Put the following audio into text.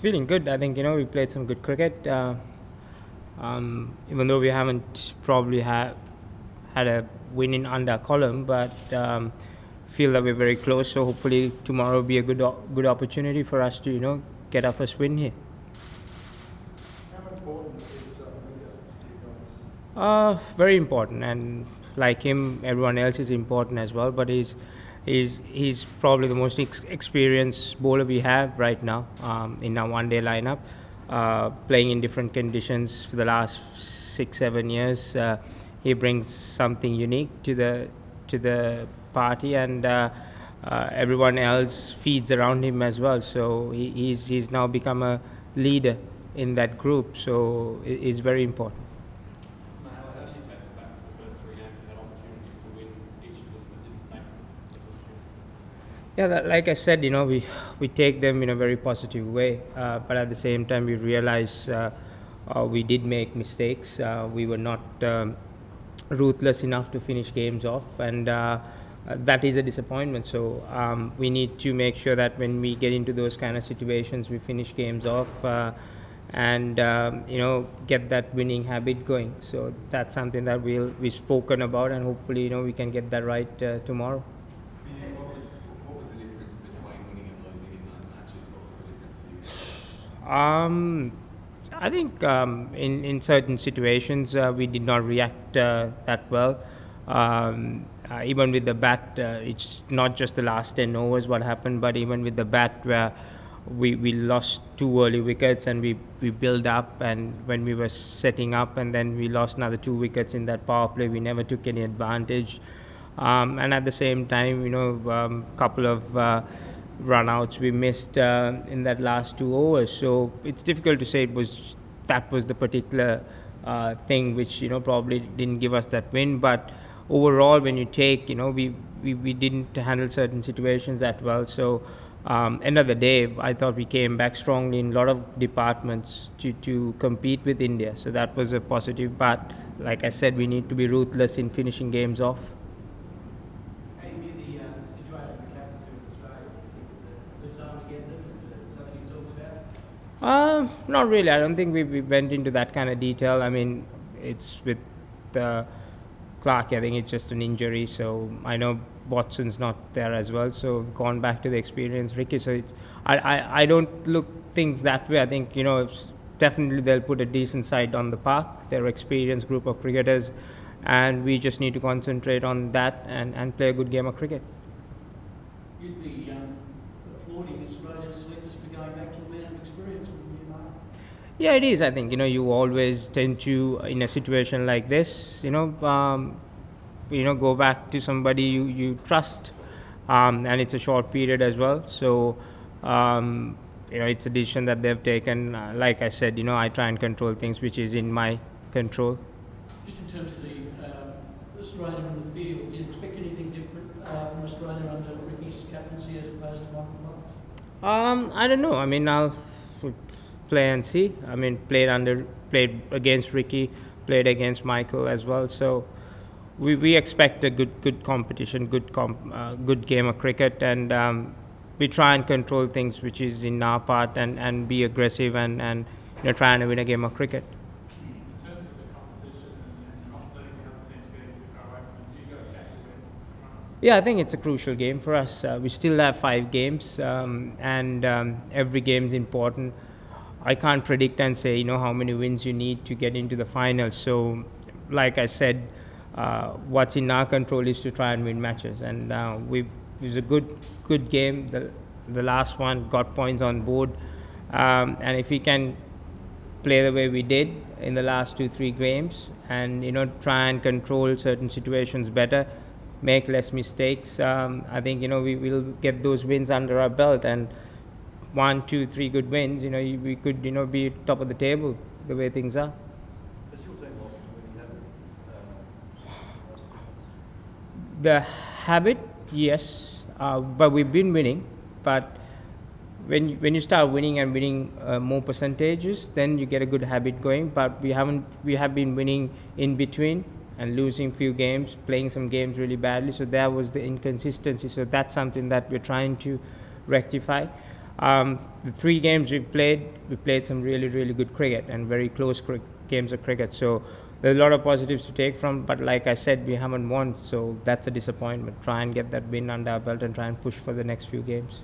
Feeling good. I think we played some good cricket. Even though we haven't probably had a win in under column, but feel that we're very close. So hopefully tomorrow will be a good opportunity for us to get our first win here. How important is Mika to you guys? Very important, and like him, everyone else is important as well. But he's probably the most experienced bowler we have right now in our one-day lineup. Playing in different conditions for the last 6-7 years, he brings something unique to the party, and everyone else feeds around him as well. So he's now become a leader in that group. So it's very important. Mahela, how do you take the fact that the first three games you had opportunities to win each of them but didn't take them? Yeah, like I said, we take them in a very positive way, but at the same time, we realize we did make mistakes. We were not ruthless enough to finish games off, and that is a disappointment. So we need to make sure that when we get into those kind of situations, we finish games off. And get that winning habit going. So that's something that we've spoken about, and hopefully we can get that right tomorrow. For you, what was the difference between winning and losing in those matches? What was the difference for you? I think in certain situations we did not react that well. Even with the bat, it's not just the last 10 overs what happened, but even with the bat where we lost two early wickets, and we built up, and when we were setting up, and then we lost another 2 wickets in that power play, we never took any advantage. And at the same time, couple of run outs we missed in that last 2 overs. So it's difficult to say that was the particular thing which probably didn't give us that win. But overall, when you take, we didn't handle certain situations that well. So end of the day, I thought we came back strongly in a lot of departments to compete with India. So that was a positive. But like I said, we need to be ruthless in finishing games off. How do you view the situation with the captaincy with Australia? Do you think it's a good time to get them? Is it something you talked about? Not really. I don't think we went into that kind of detail. I mean, it's with Clark. I think it's just an injury. So I know Watson's not there as well. So we've gone back to the experienced Ricky. So I don't look things that way. I think definitely they'll put a decent side on the park. They're an experienced group of cricketers, and we just need to concentrate on that and play a good game of cricket. You'd be applauding Australia's selectors for going back to a man of experience, wouldn't you, Mark? Yeah, it is. I think you always tend to, in a situation like this, go back to somebody you trust, and it's a short period as well. So it's a decision that they've taken. Like I said, I try and control things which is in my control. Just in terms of the Australia on the field, do you expect anything different from Australia under Ricky's captaincy as opposed to Michael Marks? I don't know. I mean, I'll play and see. I mean, played against Ricky, played against Michael as well. So we expect a good competition, good game of cricket, and we try and control things which is in our part, and be aggressive and try and win a game of cricket. In terms of the competition and not letting the other teams get too far away from it, do you guys factor that tomorrow? Yeah, I think it's a crucial game for us. We still have 5 games, and every game is important. I can't predict and say how many wins you need to get into the finals. So, like I said, what's in our control is to try and win matches, and it was a good game. The last one got points on board, and if we can play the way we did in the last 2-3 games, and try and control certain situations better, make less mistakes, I think we will get those wins under our belt, and 1, 2, 3 good wins, we could be top of the table the way things are. Has your team lost winning habit? The habit, yes, but we've been winning. But when you start winning and winning more percentages, then you get a good habit going. But we have been winning in between and losing few games, playing some games really badly. So that was the inconsistency. So that's something that we're trying to rectify. The 3 games we played some really, really good cricket and very close games of cricket. So there's a lot of positives to take from. But like I said, we haven't won, so that's a disappointment. Try and get that win under our belt and try and push for the next few games.